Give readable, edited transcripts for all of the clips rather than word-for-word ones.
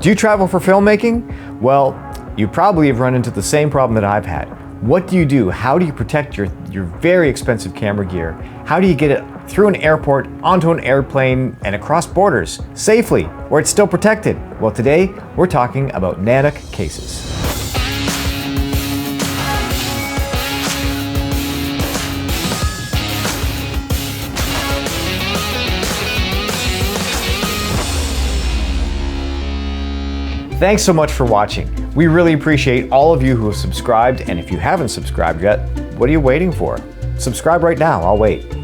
Do you travel for filmmaking? Well, you probably have run into the same problem that I've had. What do you do? How do you protect your very expensive camera gear? How do you get it through an airport, onto an airplane, and across borders safely, where it's still protected? Well, today we're talking about NANUK cases. Thanks so much for watching. We really appreciate all of you who have subscribed, and if you haven't subscribed yet, what are you waiting for? Subscribe right now, I'll wait.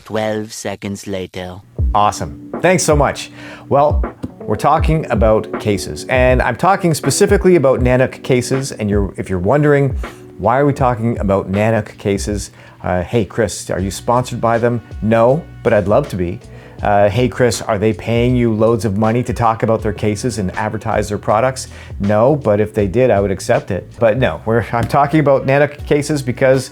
12 seconds later. Awesome, thanks so much. Well, we're talking about cases, and I'm talking specifically about NANUK cases, and if you're wondering, why are we talking about NANUK cases? Hey Chris, are you sponsored by them? No, but I'd love to be. Hey Chris, are they paying you loads of money to talk about their cases and advertise their products? No, but if they did, I would accept it. But no, I'm talking about NANUK cases because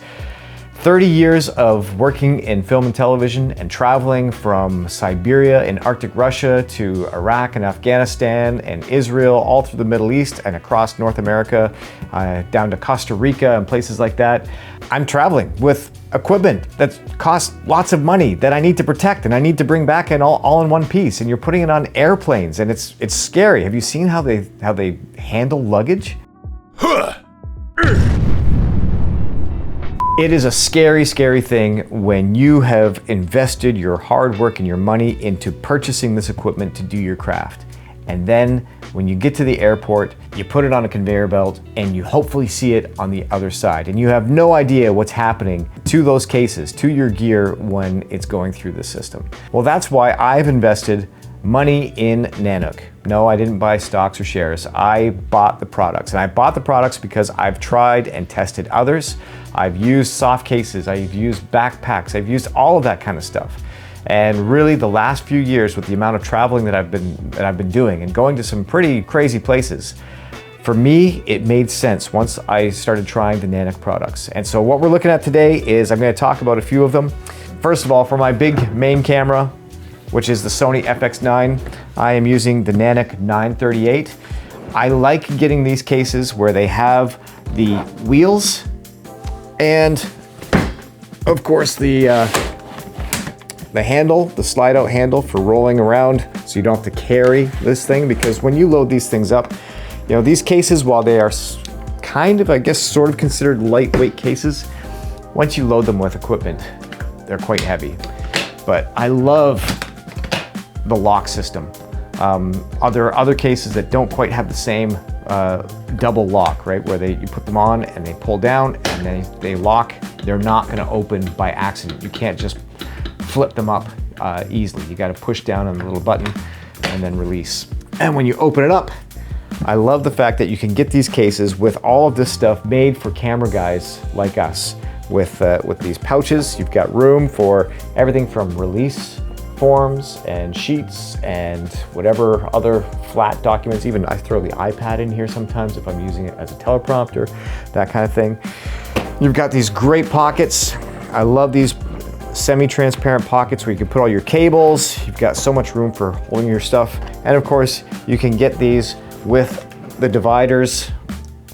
30 years of working in film and television and traveling from Siberia in Arctic Russia to Iraq and Afghanistan and Israel, all through the Middle East and across North America, down to Costa Rica and places like that. I'm traveling with equipment that costs lots of money that I need to protect and I need to bring back in all in one piece, and you're putting it on airplanes and it's scary. Have you seen how they handle luggage? It is a scary, scary thing when you have invested your hard work and your money into purchasing this equipment to do your craft. And then when you get to the airport, you put it on a conveyor belt and you hopefully see it on the other side. And you have no idea what's happening to those cases, to your gear when it's going through the system. Well, that's why I've invested money in NANUK. No, I didn't buy stocks or shares. I bought the products, and I bought the products because I've tried and tested others. I've used soft cases, I've used backpacks, I've used all of that kind of stuff. And really the last few years with the amount of traveling that I've been doing and going to some pretty crazy places, for me, it made sense once I started trying the NANUK products. And so what we're looking at today is I'm going to talk about a few of them. First of all, for my big main camera, which is the Sony FX9, I am using the NANUK 938. I like getting these cases where they have the wheels and of course the handle, the slide out handle for rolling around so you don't have to carry this thing, because when you load these things up, you know, these cases, while they are kind of, I guess, sort of considered lightweight cases, once you load them with equipment, they're quite heavy. But I love the lock system. There are other cases that don't quite have the same double lock, right? Where you put them on and they pull down and they lock. They're not gonna open by accident. You can't just flip them up easily. You gotta push down on the little button and then release. And when you open it up, I love the fact that you can get these cases with all of this stuff made for camera guys like us. With these pouches, you've got room for everything from release forms and sheets and whatever other flat documents. Even I throw the iPad in here sometimes if I'm using it as a teleprompter, that kind of thing. You've got these great pockets. I love these semi-transparent pockets where you can put all your cables. You've got so much room for holding your stuff. And of course, you can get these with the dividers,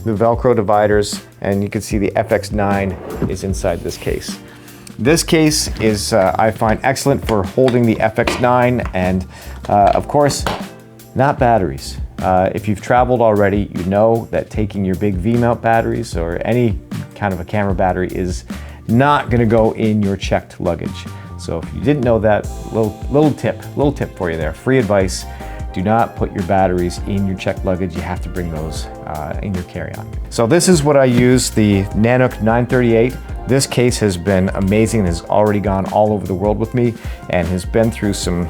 the Velcro dividers, and you can see the FX9 is inside this case. This case is, I find, excellent for holding the FX9 and, of course, not batteries. If you've traveled already, you know that taking your big V-mount batteries or any kind of a camera battery is not gonna go in your checked luggage. So if you didn't know that, little tip for you there, free advice. Do not put your batteries in your checked luggage. You have to bring those in your carry-on. So this is what I use, the NANUK 938. This case has been amazing and has already gone all over the world with me and has been through some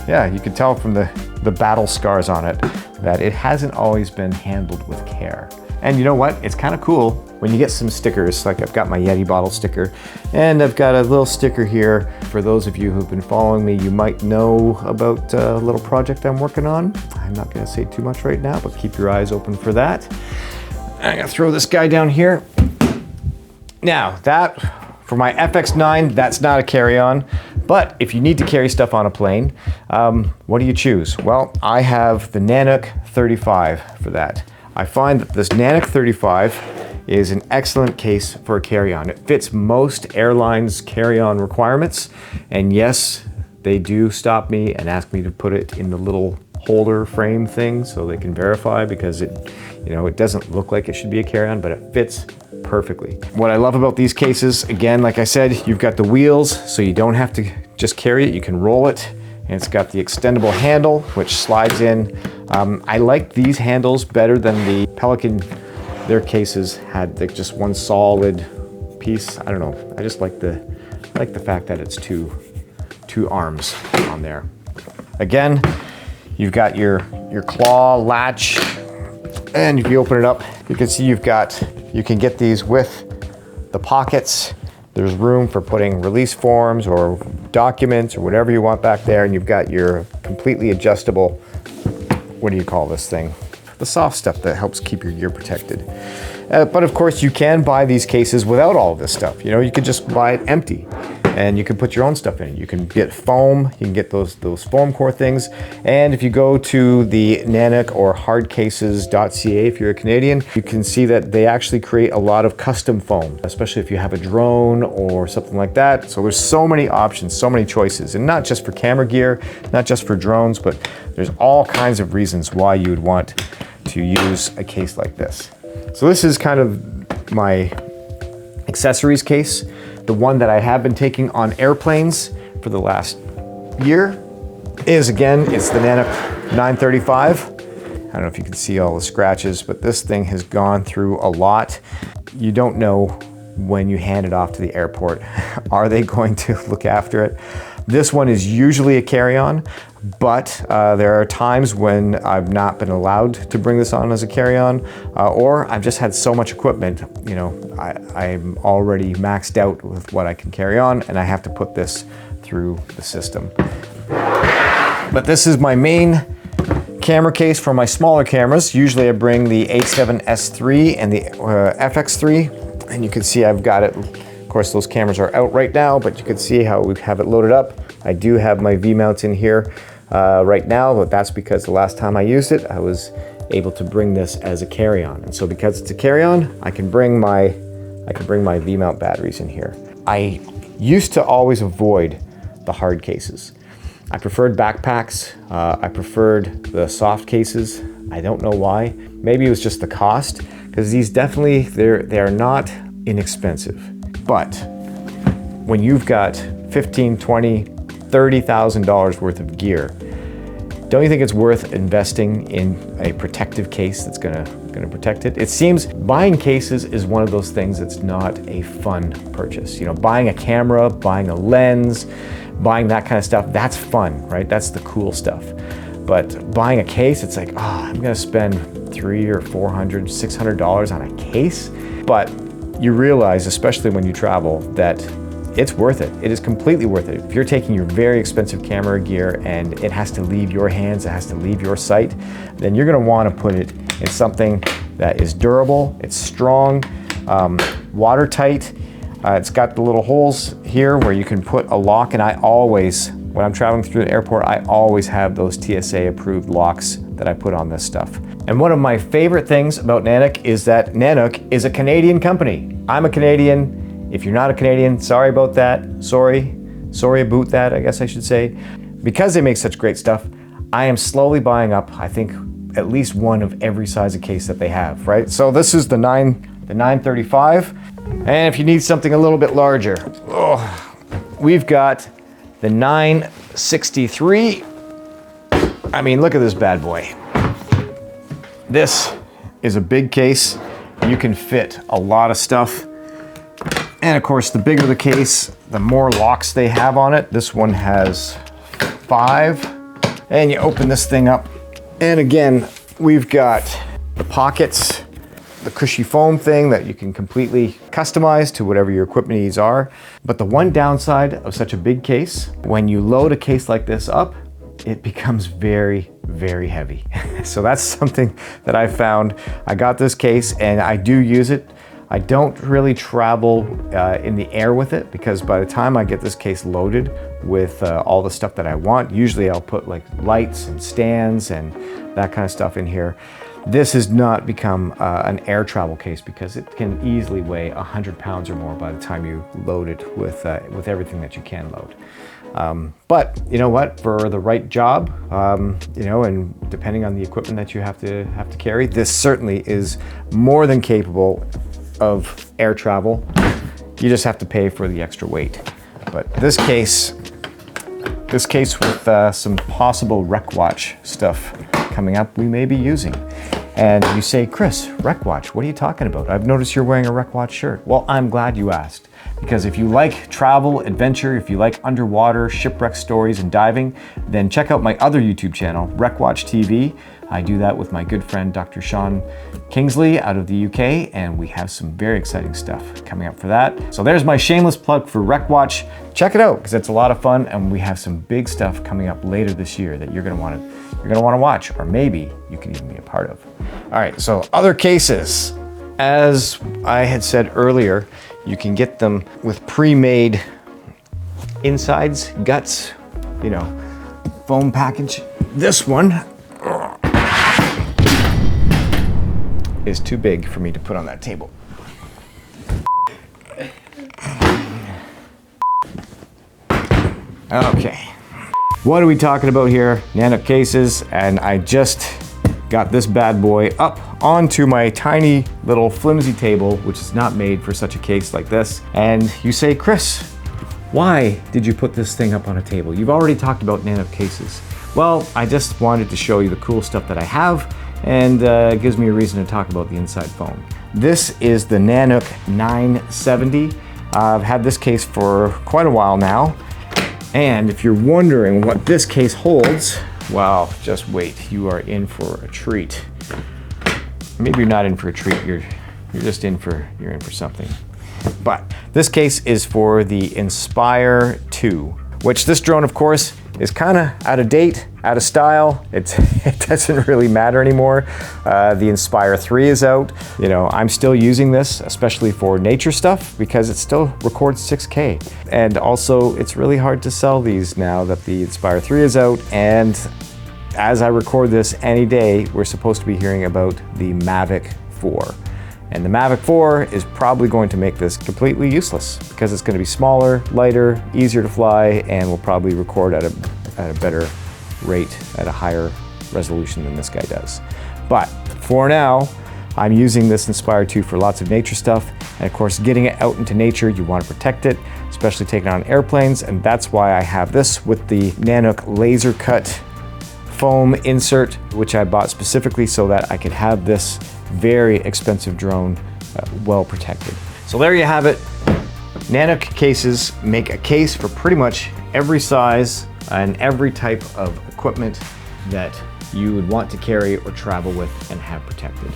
yeah, you can tell from the battle scars on it that it hasn't always been handled with care. And you know what? It's kind of cool when you get some stickers, like I've got my Yeti bottle sticker, and I've got a little sticker here. For those of you who've been following me, you might know about a little project I'm working on. I'm not gonna say too much right now, but keep your eyes open for that. I'm gonna throw this guy down here. Now, that For my FX9, that's not a carry-on, but if you need to carry stuff on a plane, what do you choose? Well, I have the NANUK 35 for that. I find that this NANUK 35 is an excellent case for a carry-on. It fits most airlines' carry-on requirements, and yes, they do stop me and ask me to put it in the little holder frame thing so they can verify, because it, it doesn't look like it should be a carry-on, but it fits perfectly. What I love about these cases, again, like I said, you've got the wheels, so you don't have to just carry it, you can roll it, and it's got the extendable handle, which slides in. I like these handles better than the Pelican. Their cases had just one solid piece. I don't know, I just like the fact that it's two arms on there. Again, you've got your claw latch, and if you open it up, you can see you can get these with the pockets. There's room for putting release forms or documents or whatever you want back there, and you've got your completely adjustable, what do you call this thing? The soft stuff that helps keep your gear protected. But of course, you can buy these cases without all of this stuff. You could just buy it empty, and you can put your own stuff in it. You can get foam, you can get those foam core things. And if you go to the NANUK or hardcases.ca, if you're a Canadian, you can see that they actually create a lot of custom foam, especially if you have a drone or something like that. So there's so many options, so many choices, and not just for camera gear, not just for drones, but there's all kinds of reasons why you would want to use a case like this. So this is kind of my accessories case. The one that I have been taking on airplanes for the last year is, again, it's the NANUK 935. I don't know if you can see all the scratches, but this thing has gone through a lot. You don't know when you hand it off to the airport. Are they going to look after it? This one is usually a carry-on, but there are times when I've not been allowed to bring this on as a carry-on, or I've just had so much equipment, I'm already maxed out with what I can carry on, and I have to put this through the system. But this is my main camera case for my smaller cameras. Usually I bring the A7S III and the FX3, and you can see I've got it. Of course, those cameras are out right now, but you can see how we have it loaded up. I do have my V-mounts in here right now, but that's because the last time I used it, I was able to bring this as a carry-on. And so because it's a carry-on, I can bring my V-mount batteries in here. I used to always avoid the hard cases. I preferred backpacks. I preferred the soft cases. I don't know why. Maybe it was just the cost, because these definitely, they are not inexpensive. But when you've got $15,000, $20,000, $30,000 worth of gear, don't you think it's worth investing in a protective case that's gonna protect it? It seems buying cases is one of those things that's not a fun purchase. Buying a camera, buying a lens, buying that kind of stuff, that's fun, right? That's the cool stuff. But buying a case, it's like, I'm gonna spend $300 or $400, $600 on a case. But you realize, especially when you travel, that it's worth it. It is completely worth it. If you're taking your very expensive camera gear and it has to leave your hands, it has to leave your sight, then you're gonna wanna put it in something that is durable, it's strong, watertight. It's got the little holes here where you can put a lock, and I always, when I'm traveling through the airport, I always have those TSA approved locks that I put on this stuff. And one of my favorite things about NANUK is that NANUK is a Canadian company. I'm a Canadian. If you're not a Canadian, sorry about that. Sorry about that, I guess I should say. Because they make such great stuff, I am slowly buying up, I think, at least one of every size of case that they have, right? So this is the 935. And if you need something a little bit larger, we've got the 963. I mean, look at this bad boy. This is a big case. You can fit a lot of stuff. And of course, the bigger the case, the more locks they have on it. This one has 5. And you open this thing up. And again, we've got the pockets, the cushy foam thing that you can completely customize to whatever your equipment needs are. But the one downside of such a big case, when you load a case like this up, it becomes very, very heavy. So that's something that I found. I got this case and I do use it. I don't really travel in the air with it, because by the time I get this case loaded with all the stuff that I want, usually I'll put like lights and stands and that kind of stuff in here. This has not become an air travel case because it can easily weigh 100 pounds or more by the time you load it with everything that you can load. But you know what, for the right job, you know, and depending on the equipment that you have to carry, this certainly is more than capable of air travel. You just have to pay for the extra weight. But this case with some possible Rec Watch stuff coming up, we may be using. And you say, Chris, Rec Watch, what are you talking about? I've noticed you're wearing a Rec Watch shirt. Well, I'm glad you asked, because if you like travel, adventure, if you like underwater shipwreck stories and diving, then check out my other YouTube channel, Rec Watch TV. I do that with my good friend, Dr. Sean Kingsley out of the UK, and we have some very exciting stuff coming up for that. So there's my shameless plug for Rec Watch. Check it out, because it's a lot of fun, and we have some big stuff coming up later this year that you're gonna wanna watch, or maybe you can even be a part of. All right, so other cases. As I had said earlier, you can get them with pre-made insides, guts, you know, foam package. This one is too big for me to put on that table. Okay. What are we talking about here? NANUK cases, and I just got this bad boy up onto my tiny little flimsy table, which is not made for such a case like this. And you say, Chris, why did you put this thing up on a table? You've already talked about NANUK cases. Well, I just wanted to show you the cool stuff that I have, and it gives me a reason to talk about the inside foam. This is the NANUK 970. I've had this case for quite a while now. And if you're wondering what this case holds, well, just wait, you are in for a treat. Maybe you're not in for a treat, you're just in for something. But this case is for the Inspire 2, which this drone, of course, is kind of out of date, out of style. It doesn't really matter anymore. The Inspire 3 is out. You know, I'm still using this, especially for nature stuff, because it still records 6K. And also, it's really hard to sell these now that the Inspire 3 is out. And as I record this any day, we're supposed to be hearing about the Mavic 4. And the Mavic 4 is probably going to make this completely useless, because it's going to be smaller, lighter, easier to fly, and will probably record at a better rate, at a higher resolution than this guy does. But for now, I'm using this Inspire 2 for lots of nature stuff. And of course, getting it out into nature, you want to protect it, especially taking it on airplanes. And that's why I have this with the NANUK laser cut foam insert, which I bought specifically so that I could have this very expensive drone well protected. So there you have it. NANUK cases make a case for pretty much every size and every type of equipment that you would want to carry or travel with and have protected.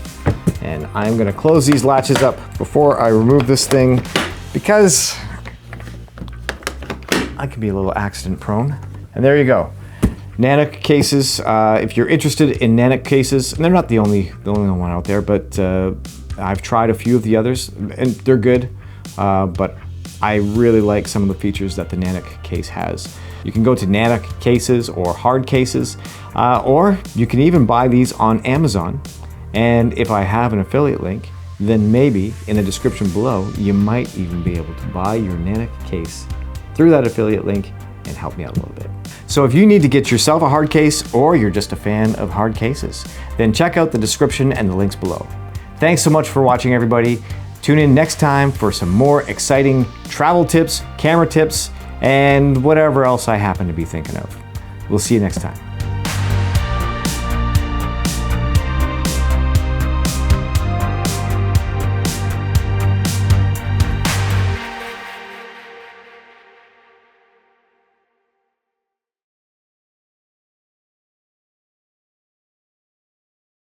And I'm gonna close these latches up before I remove this thing, because I can be a little accident prone. And there you go. NANUK cases, if you're interested in NANUK cases, and they're not the only one out there, but I've tried a few of the others, and they're good, but I really like some of the features that the NANUK case has. You can go to NANUK cases or hard cases, or you can even buy these on Amazon. And if I have an affiliate link, then maybe in the description below, you might even be able to buy your NANUK case through that affiliate link and help me out a little bit. So if you need to get yourself a hard case, or you're just a fan of hard cases, then check out the description and the links below. Thanks so much for watching, everybody. Tune in next time for some more exciting travel tips, camera tips, and whatever else I happen to be thinking of. We'll see you next time.